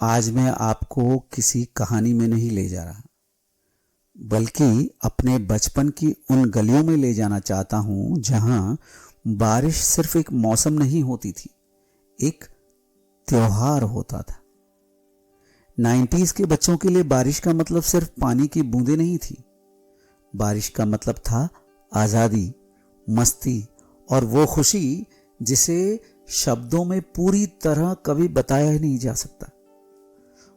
आज मैं आपको किसी कहानी में नहीं ले जा रहा, बल्कि अपने बचपन की उन गलियों में ले जाना चाहता हूं जहां बारिश सिर्फ एक मौसम नहीं होती थी, एक त्योहार होता था। 90s के बच्चों के लिए बारिश का मतलब सिर्फ पानी की बूंदें नहीं थी। बारिश का मतलब था आजादी, मस्ती और वो खुशी जिसे शब्दों में पूरी तरह कभी बताया ही नहीं जा सकता।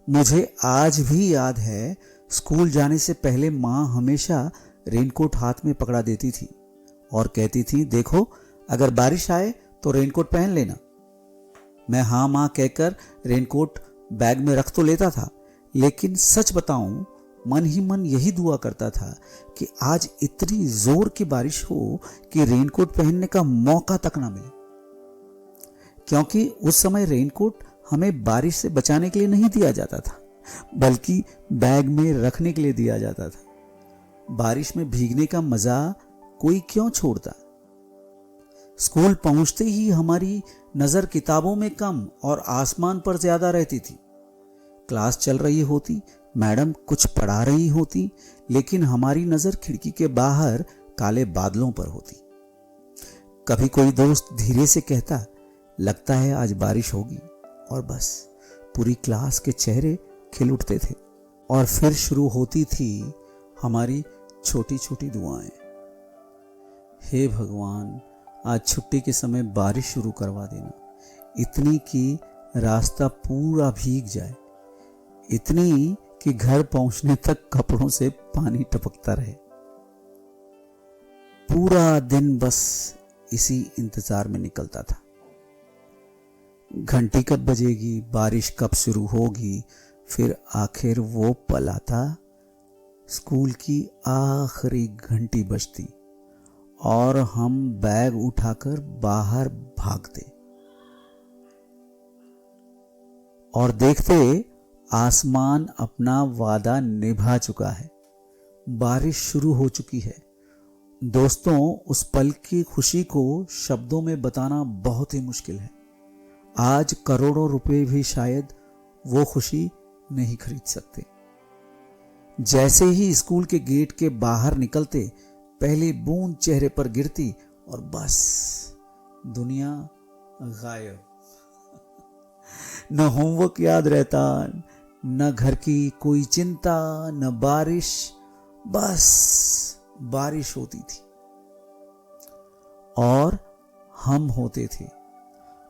मुझे आज भी याद है, स्कूल जाने से पहले माँ हमेशा रेनकोट हाथ में पकड़ा देती थी और कहती थी, देखो अगर बारिश आए तो रेनकोट पहन लेना। मैं हाँ माँ कहकर रेनकोट बैग में रख तो लेता था, लेकिन सच बताऊं मन ही मन यही दुआ करता था कि आज इतनी जोर की बारिश हो कि रेनकोट पहनने का मौका तक ना मिले, क्योंकि उस समय रेनकोट हमें बारिश से बचाने के लिए नहीं दिया जाता था, बल्कि बैग में रखने के लिए दिया जाता था। बारिश में भीगने का मजा कोई क्यों छोड़ता। स्कूल पहुंचते ही हमारी नजर किताबों में कम और आसमान पर ज्यादा रहती थी। क्लास चल रही होती, मैडम कुछ पढ़ा रही होती, लेकिन हमारी नजर खिड़की के बाहर काले बादलों पर होती। कभी कोई दोस्त धीरे से कहता, लगता है आज बारिश होगी, और बस पूरी क्लास के चेहरे खिल उठते थे। और फिर शुरू होती थी हमारी छोटी छोटी दुआएं। हे भगवान, आज छुट्टी के समय बारिश शुरू करवा देना, इतनी कि रास्ता पूरा भीग जाए, इतनी कि घर पहुंचने तक कपड़ों से पानी टपकता रहे। पूरा दिन बस इसी इंतजार में निकलता था। घंटी कब बजेगी, बारिश कब शुरू होगी, फिर आखिर वो पल आता, स्कूल की आखिरी घंटी बजती और हम बैग उठाकर बाहर भागते और देखते आसमान अपना वादा निभा चुका है, बारिश शुरू हो चुकी है। दोस्तों, उस पल की खुशी को शब्दों में बताना बहुत ही मुश्किल है। आज करोड़ों रुपए भी शायद वो खुशी नहीं खरीद सकते। जैसे ही स्कूल के गेट के बाहर निकलते, पहली बूंद चेहरे पर गिरती और बस दुनिया गायब। न होमवर्क याद रहता, न घर की कोई चिंता, न बारिश, बस बारिश होती थी और हम होते थे।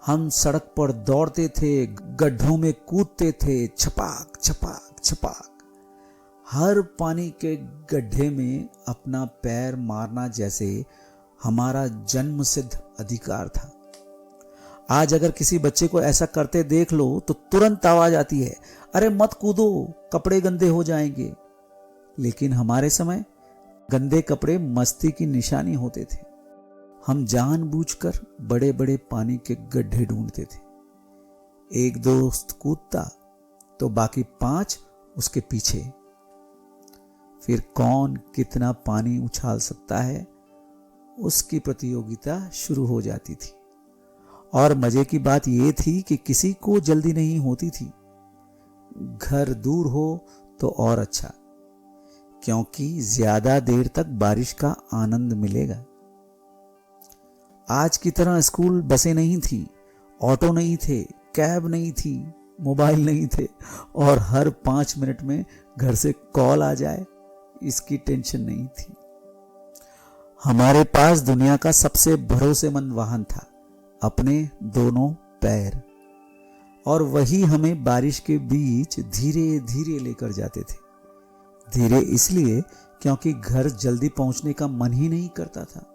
हम सड़क पर दौड़ते थे, गड्ढों में कूदते थे, छपाक छपाक छपाक। हर पानी के गड्ढे में अपना पैर मारना जैसे हमारा जन्मसिद्ध अधिकार था। आज अगर किसी बच्चे को ऐसा करते देख लो तो तुरंत आवाज आती है, अरे मत कूदो, कपड़े गंदे हो जाएंगे। लेकिन हमारे समय गंदे कपड़े मस्ती की निशानी होते थे। हम जानबूझकर बड़े बड़े पानी के गड्ढे ढूंढते थे। एक दोस्त कूदता तो बाकी 5 उसके पीछे। फिर कौन कितना पानी उछाल सकता है, उसकी प्रतियोगिता शुरू हो जाती थी। और मजे की बात यह थी कि किसी को जल्दी नहीं होती थी। घर दूर हो तो और अच्छा, क्योंकि ज्यादा देर तक बारिश का आनंद मिलेगा। आज की तरह स्कूल बसें नहीं थी, ऑटो नहीं थे, कैब नहीं थी, मोबाइल नहीं थे और हर 5 मिनट में घर से कॉल आ जाए, इसकी टेंशन नहीं थी। हमारे पास दुनिया का सबसे भरोसेमंद वाहन था, अपने दोनों पैर, और वही हमें बारिश के बीच धीरे धीरे लेकर जाते थे। धीरे इसलिए क्योंकि घर जल्दी पहुंचने का मन ही नहीं करता था।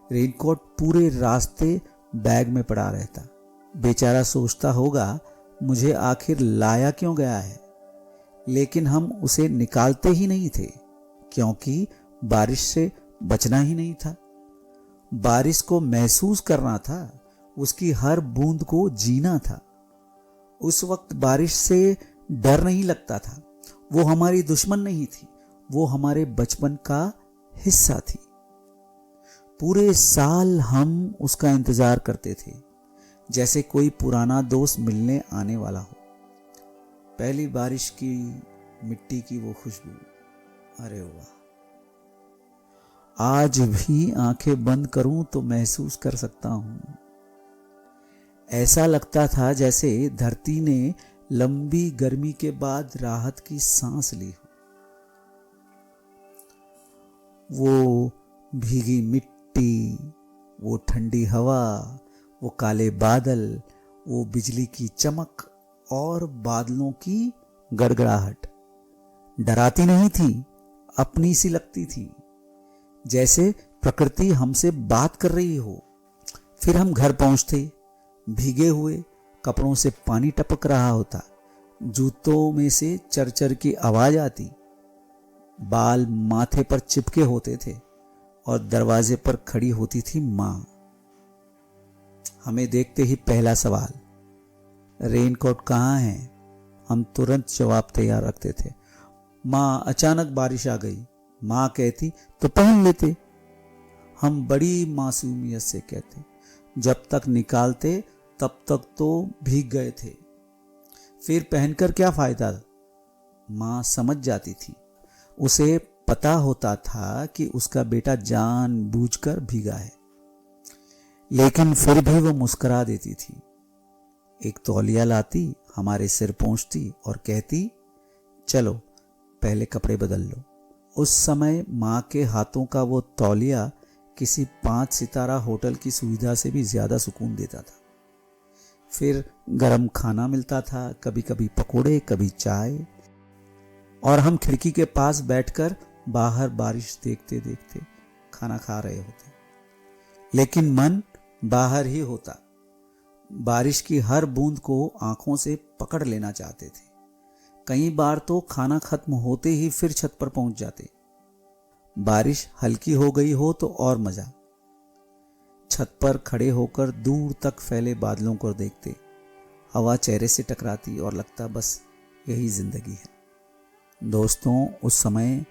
रेनकोट पूरे रास्ते बैग में पड़ा रहता। बेचारा सोचता होगा, मुझे आखिर लाया क्यों गया है, लेकिन हम उसे निकालते ही नहीं थे, क्योंकि बारिश से बचना ही नहीं था। बारिश को महसूस करना था, उसकी हर बूंद को जीना था। उस वक्त बारिश से डर नहीं लगता था, वो हमारी दुश्मन नहीं थी, वो हमारे बचपन का हिस्सा थी। पूरे साल हम उसका इंतजार करते थे, जैसे कोई पुराना दोस्त मिलने आने वाला हो। पहली बारिश की मिट्टी की वो खुशबू, अरे वाह, आज भी आंखें बंद करूं तो महसूस कर सकता हूं। ऐसा लगता था जैसे धरती ने लंबी गर्मी के बाद राहत की सांस ली हो। वो भीगी मिट्टी, वो ठंडी हवा, वो काले बादल, वो बिजली की चमक और बादलों की गड़गड़ाहट डराती नहीं थी, अपनी सी लगती थी, जैसे प्रकृति हमसे बात कर रही हो। फिर हम घर पहुंचते, भीगे हुए कपड़ों से पानी टपक रहा होता, जूतों में से चरचर की आवाज आती, बाल माथे पर चिपके होते थे और दरवाजे पर खड़ी होती थी मां। हमें देखते ही पहला सवाल, रेनकोट कहाँ है? हम तुरंत जवाब तैयार रखते थे, मां अचानक बारिश आ गई। मां कहती तो पहन लेते। हम बड़ी मासूमियत से कहते, जब तक निकालते तब तक तो भीग गए थे, फिर पहनकर क्या फायदा? मां समझ जाती थी, उसे पता होता था कि उसका बेटा जानबूझकर भीगा है, लेकिन फिर भी वो मुस्कुरा देती थी। एक तौलिया लाती, हमारे सिर पोंछती और कहती, चलो पहले कपड़े बदल लो। उस समय मां के हाथों का वो तौलिया किसी 5 सितारा होटल की सुविधा से भी ज्यादा सुकून देता था। फिर गरम खाना मिलता था, कभी कभी पकोड़े, कभी चाय, और हम खिड़की के पास बैठकर बाहर बारिश देखते देखते खाना खा रहे होते, लेकिन मन बाहर ही होता। बारिश की हर बूंद को आंखों से पकड़ लेना चाहते थे। कई बार तो खाना खत्म होते ही फिर छत पर पहुंच जाते। बारिश हल्की हो गई हो तो और मजा। छत पर खड़े होकर दूर तक फैले बादलों को देखते, हवा चेहरे से टकराती और लगता बस यही जिंदगी है। दोस्तों, उस समय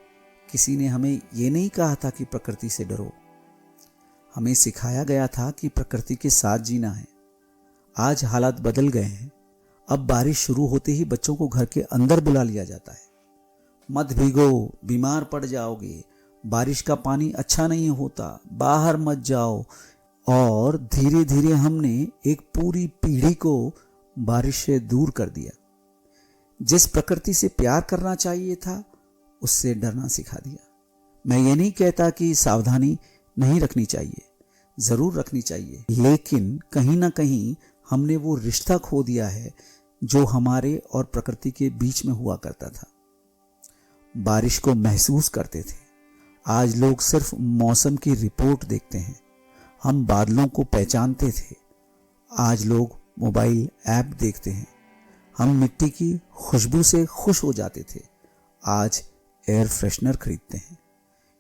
किसी ने हमें ये नहीं कहा था कि प्रकृति से डरो। हमें सिखाया गया था कि प्रकृति के साथ जीना है। आज हालात बदल गए हैं। अब बारिश शुरू होते ही बच्चों को घर के अंदर बुला लिया जाता है। मत भीगो, बीमार पड़ जाओगे, बारिश का पानी अच्छा नहीं होता, बाहर मत जाओ। और धीरे धीरे हमने एक पूरी पीढ़ी को बारिश से दूर कर दिया। जिस प्रकृति से प्यार करना चाहिए था, उससे डरना सिखा दिया। मैं ये नहीं कहता कि सावधानी नहीं रखनी चाहिए, जरूर रखनी चाहिए, लेकिन कहीं ना कहीं हमने वो रिश्ता खो दिया है जो हमारे और प्रकृति के बीच में हुआ करता था। बारिश को महसूस करते थे। आज लोग सिर्फ मौसम की रिपोर्ट देखते हैं। हम बादलों को पहचानते थे। आज लोग मोबाइल ऐप देखते हैं। हम मिट्टी की खुशबू से खुश हो जाते थे। आज एयर फ्रेशनर खरीदते हैं।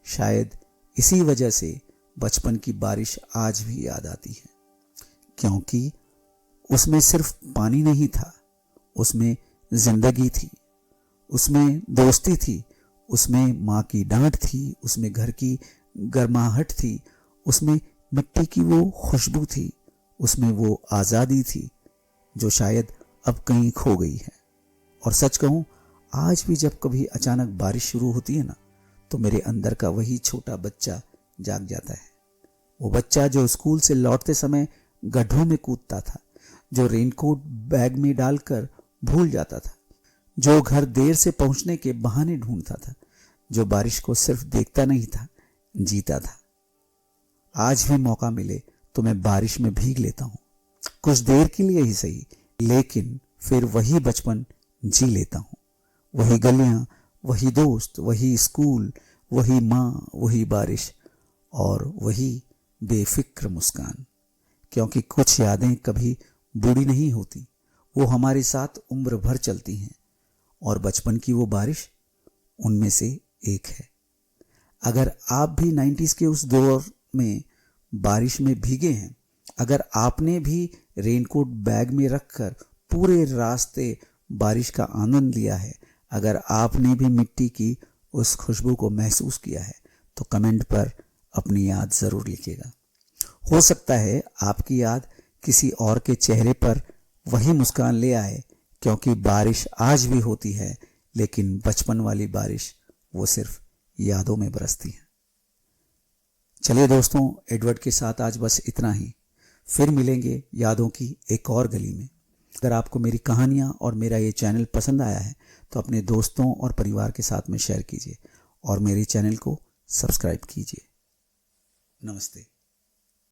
शायद इसी वजह से बचपन की बारिश आज भी याद आती है, क्योंकि उसमें सिर्फ पानी नहीं था, उसमें जिंदगी थी, उसमें दोस्ती थी, उसमें माँ की डांट थी, उसमें घर की गर्माहट थी, उसमें मिट्टी की वो खुशबू थी, उसमें वो आज़ादी थी जो शायद अब कहीं खो गई है। और सच कहूँ, आज भी जब कभी अचानक बारिश शुरू होती है ना, तो मेरे अंदर का वही छोटा बच्चा जाग जाता है। वो बच्चा जो स्कूल से लौटते समय गड्ढों में कूदता था, जो रेनकोट बैग में डालकर भूल जाता था, जो घर देर से पहुंचने के बहाने ढूंढता था, जो बारिश को सिर्फ देखता नहीं था, जीता था। आज भी मौका मिले तो मैं बारिश में भीग लेता हूं, कुछ देर के लिए ही सही, लेकिन फिर वही बचपन जी लेता हूं। वही गलियां, वही दोस्त, वही स्कूल, वही माँ, वही बारिश और वही बेफिक्र मुस्कान। क्योंकि कुछ यादें कभी बूढ़ी नहीं होती, वो हमारे साथ उम्र भर चलती हैं, और बचपन की वो बारिश उनमें से एक है। अगर आप भी 90s के उस दौर में बारिश में भीगे हैं, अगर आपने भी रेनकोट बैग में रखकर पूरे रास्ते बारिश का आनंद लिया है, अगर आपने भी मिट्टी की उस खुशबू को महसूस किया है, तो कमेंट पर अपनी याद जरूर लिखिएगा। हो सकता है आपकी याद किसी और के चेहरे पर वही मुस्कान ले आए, क्योंकि बारिश आज भी होती है, लेकिन बचपन वाली बारिश वो सिर्फ यादों में बरसती है। चलिए दोस्तों, एडवर्ड के साथ आज बस इतना ही। फिर मिलेंगे यादों की एक और गली में। अगर आपको मेरी कहानियाँ और मेरा ये चैनल पसंद आया है तो अपने दोस्तों और परिवार के साथ में शेयर कीजिए और मेरे चैनल को सब्सक्राइब कीजिए। नमस्ते।